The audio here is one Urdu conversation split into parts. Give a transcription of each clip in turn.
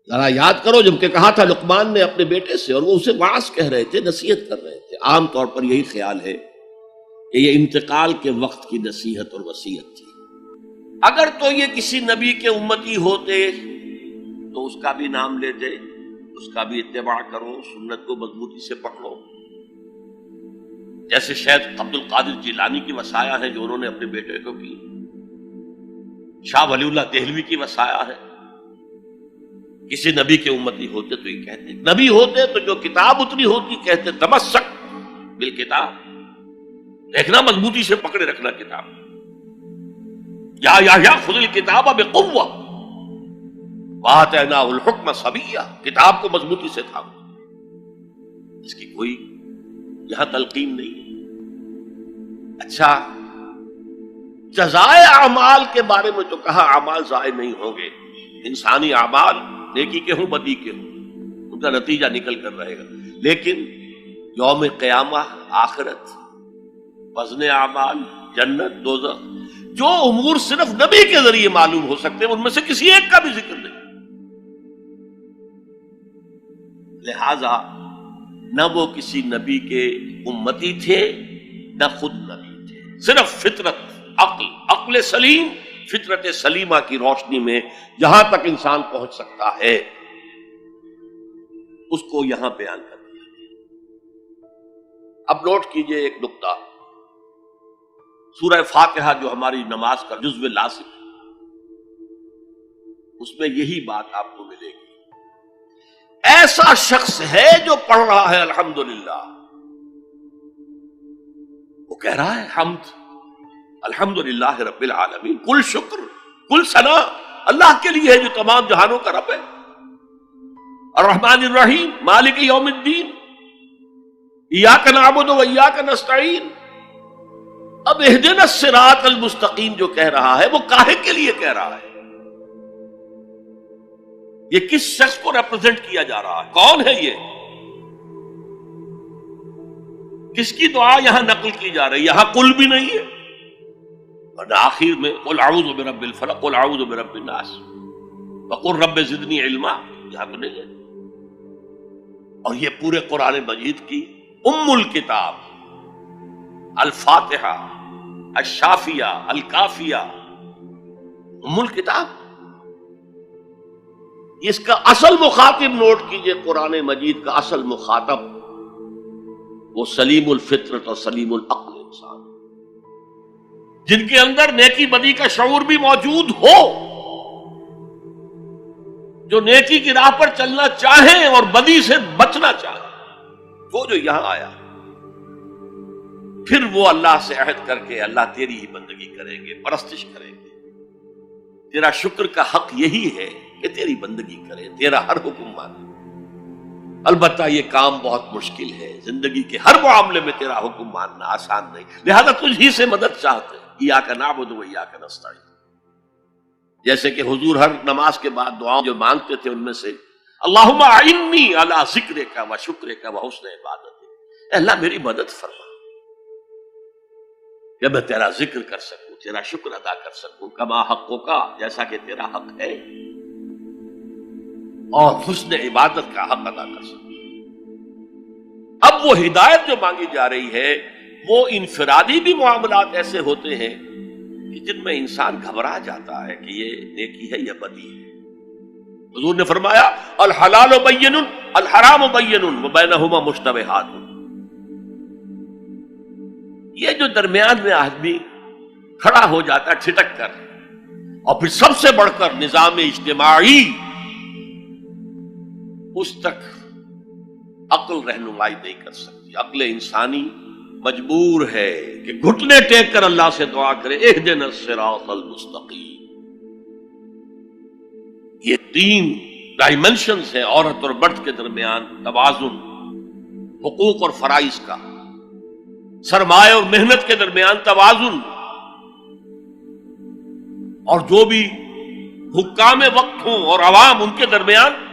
ذرا یاد کرو جب کہ کہا تھا لقمان نے اپنے بیٹے سے، اور وہ اسے واعظ کہہ رہے تھے، نصیحت کر رہے تھے. عام طور پر یہی خیال ہے کہ یہ انتقال کے وقت کی نصیحت اور وصیت تھی. اگر تو یہ کسی نبی کے امتی ہوتے تو اس کا بھی نام لیتے، اس کا بھی اتباع کرو، سنت کو مضبوطی سے پکڑو. جیسے شیخ عبد القادر جیلانی کی وصایا ہے جو انہوں نے اپنے بیٹے کو کی، شاہ ولی اللہ دہلوی کی وصایا ہے. کسی نبی کے امتی ہوتے تو یہ کہتے، نبی ہوتے تو جو کتاب اتنی ہوتی کہتے تمسک بالکتاب، دیکھنا مضبوطی سے پکڑے رکھنا کتاب. یا خذ الکتاب بقوہ وآتیناہ الحکم صبیہ، کتاب کو مضبوطی سے تھامو. اس کی کوئی یہاں تلقین نہیں. اچھا، جزائے اعمال کے بارے میں تو کہا اعمال ضائع نہیں ہوں گے. انسانی اعمال نیکی کے ہوں بدی کے ہوں ان کا نتیجہ نکل کر رہے گا، لیکن یوم قیامہ، آخرت، وزن اعمال، جنت، دوزخ، جو امور صرف نبی کے ذریعے معلوم ہو سکتے ہیں ان میں سے کسی ایک کا بھی ذکر نہیں. لہذا نہ وہ کسی نبی کے امتی تھے نہ خود نبی تھے. صرف فطرت، عقل سلیم، فطرت سلیمہ کی روشنی میں جہاں تک انسان پہنچ سکتا ہے اس کو یہاں بیان کر دیا گیا. اب نوٹ کیجئے ایک نقطہ، سورہ فاتحہ جو ہماری نماز کا جزو لازم ہے اس میں یہی بات آپ کو ملے گی. ایسا شخص ہے جو پڑھ رہا ہے الحمدللہ، وہ کہہ رہا ہے حمد الحمدللہ رب العالمین، کل شکر کل ثنا اللہ کے لیے ہے جو تمام جہانوں کا رب ہے، الرحمن الرحیم مالک یوم الدین، ایاک نعبد و ایاک نستعین. اب اہدنا الصراط المستقیم جو کہہ رہا ہے وہ کاہے کے لیے کہہ رہا ہے؟ یہ کس شخص کو ریپرزینٹ کیا جا رہا ہے؟ کون ہے یہ؟ کس کی دعا یہاں نقل کی جا رہی ہے؟ یہاں قل بھی نہیں ہے، اور آخر میں قل اعوذ برب الفلق قل اعوذ برب الناس وقل رب زدنی علما، یہاں تو نہیں ہے. اور یہ پورے قرآن مجید کی ام الکتاب، الفاتحہ، الشافیہ، الکافیہ، ام الکتاب. اس کا اصل مخاطب نوٹ کیجئے، قرآن مجید کا اصل مخاطب وہ سلیم الفطرت اور سلیم العقل انسان، جن کے اندر نیکی بدی کا شعور بھی موجود ہو، جو نیکی کی راہ پر چلنا چاہیں اور بدی سے بچنا چاہیں. وہ جو یہاں آیا پھر وہ اللہ سے عہد کر کے اللہ تیری ہی بندگی کریں گے، پرستش کریں گے، تیرا شکر کا حق یہی ہے کہ تیری بندگی کرے، تیرا ہر حکم مانے. البتہ یہ کام بہت مشکل ہے، زندگی کے ہر معاملے میں تیرا حکم ماننا آسان نہیں، لہذا تجھ ہی سے مدد چاہتے ہیں. ایاک نعبد و ایاک نستعین. جیسے کہ حضور ہر نماز کے بعد دعاؤں جو مانگتے تھے ان میں سے اللہم اعنی علی ذکرک و شکرک و حسن عبادتک، اے اللہ میری مدد فرما کہ میں تیرا ذکر کر سکوں، تیرا شکر ادا کر سکوں، کما حقک، جیسا کہ تیرا حق ہے، اور حسن عبادت کا حق ادا کر سکوں. اب وہ ہدایت جو مانگی جا رہی ہے وہ انفرادی بھی معاملات ایسے ہوتے ہیں کہ جن میں انسان گھبرا جاتا ہے کہ یہ نیکی ہے یا بدی ہے. حضور نے فرمایا الحلال بین الحرام بین وبینہما مشتبہات. یہ جو درمیان میں آدمی کھڑا ہو جاتا ہے ٹھٹک کر، اور پھر سب سے بڑھ کر نظام اجتماعی، اس تک عقل رہنمائی نہیں کر سکتی. عقل انسانی مجبور ہے کہ گھٹنے ٹیک کر اللہ سے دعا کرے اہدنا الصراط المستقیم. یہ تین ڈائمنشنز ہیں عورت اور مرد کے درمیان، توازن، حقوق اور فرائض کا، سرمایہ اور محنت کے درمیان توازن، اور جو بھی حکام وقت ہوں اور عوام ان کے درمیان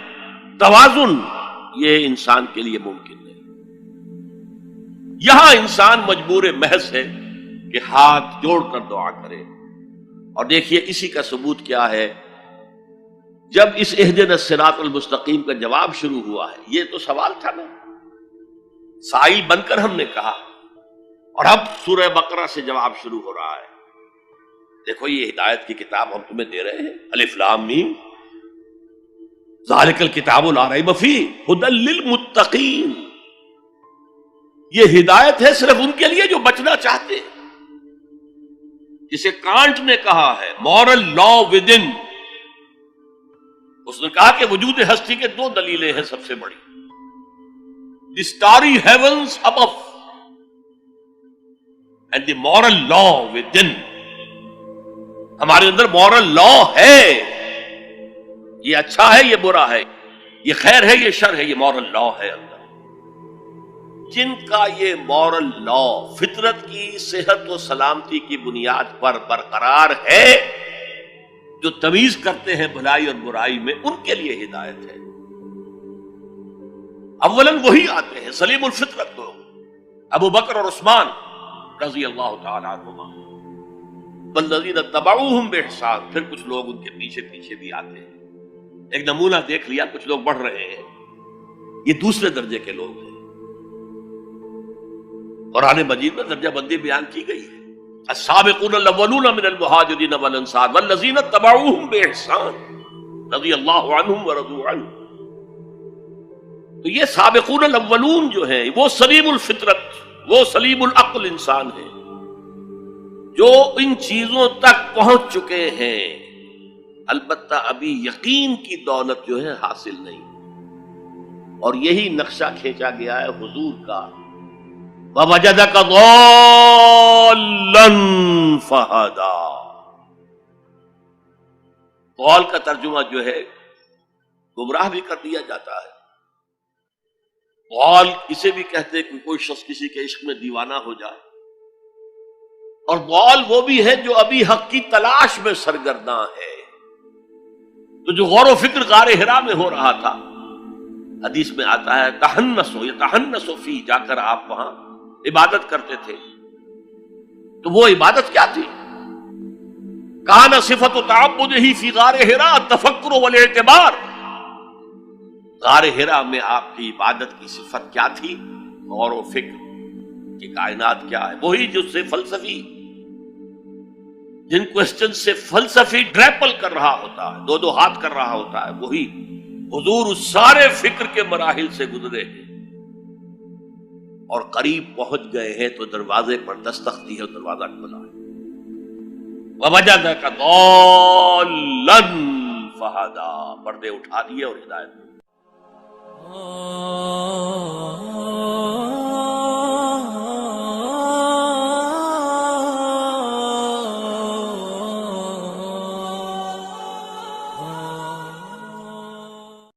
توازن، یہ انسان کے لیے ممکن ہے. یہاں انسان مجبور محض ہے کہ ہاتھ جوڑ کر دعا کرے. اور دیکھیے اسی کا ثبوت کیا ہے، جب اس اہدنا الصراط المستقیم کا جواب شروع ہوا ہے، یہ تو سوال تھا نا، سائل بن کر ہم نے کہا، اور اب سورہ بقرہ سے جواب شروع ہو رہا ہے۔ دیکھو یہ ہدایت کی کتاب ہم تمہیں دے رہے ہیں، الف لام میم، ذالک الکتاب لا ریب فیہ ھدی للمتقین، یہ ہدایت ہے صرف ان کے لیے جو بچنا چاہتے ہیں، جسے کانٹ نے کہا ہے مورل لا ود ان۔ اس نے کہا کہ وجود ہستی کے دو دلیلیں ہیں سب سے بڑی، the starry heavens above and the moral law within. ہمارے اندر مورل لا ہے، یہ اچھا ہے یہ برا ہے، یہ خیر ہے یہ شر ہے، یہ مورل لا ہے اندر۔ جن کا یہ مورل لا فطرت کی صحت و سلامتی کی بنیاد پر برقرار ہے، جو تمیز کرتے ہیں بھلائی اور برائی میں، ان کے لیے ہدایت ہے۔ اولاً وہی آتے ہیں سلیم الفطرت لوگ، ابو بکر اور عثمان رضی اللہ تعالی عنہما، والذین اتبعوہم بإحسان، پھر کچھ لوگ ان کے پیچھے پیچھے بھی آتے ہیں۔ ایک نمونہ دیکھ لیا، کچھ لوگ بڑھ رہے ہیں، یہ دوسرے درجے کے لوگ ہیں۔ قرآن مجید میں درجہ بندی بیان کی گئی ہے، السابقون الاولون من المہاجرین والانصار والذین اتبعوہم بإحسان رضی اللہ عنہم ورضوا عنہ۔ تو یہ سابقون الاولون جو ہیں وہ سلیم الفطرت، وہ سلیم العقل انسان ہیں، جو ان چیزوں تک پہنچ چکے ہیں، البتہ ابھی یقین کی دولت جو ہے حاصل نہیں۔ اور یہی نقشہ کھینچا گیا ہے حضور کا، وَوَجَدَكَ ضَالًّا فَهَدَىٰ۔ قول کا ترجمہ جو ہے گمراہ بھی کر دیا جاتا ہے، قول اسے بھی کہتے ہیں کہ کوئی شخص کسی کے عشق میں دیوانہ ہو جائے، اور ضال وہ بھی ہے جو ابھی حق کی تلاش میں سرگرداں ہے۔ تو جو غور و فکر غار حرا میں ہو رہا تھا، حدیث میں آتا ہے تحنسو یتحنسو فی، جا کر آپ وہاں عبادت کرتے تھے۔ تو وہ عبادت کیا تھی؟ کان صفت تعبدہ فی غار حرا التفکر والاعتبار۔ غار حرا میں آپ کی عبادت کی صفت کیا تھی؟ غور و فکر کہ کائنات کیا ہے۔ وہی جو سے فلسفی، جن کوسچن سے فلسفی ڈریپل کر رہا ہوتا ہے، دو ہاتھ کر رہا ہوتا ہے، وہی حضور اس سارے فکر کے مراحل سے گزرے ہیں اور قریب پہنچ گئے ہیں، تو دروازے پر دستک دی ہے، دروازہ کھلا ہے۔ وَوَجَدَكَ ضَالًّا فَهَدَىٰ، پردے اٹھا دیے اور ہدایت دی۔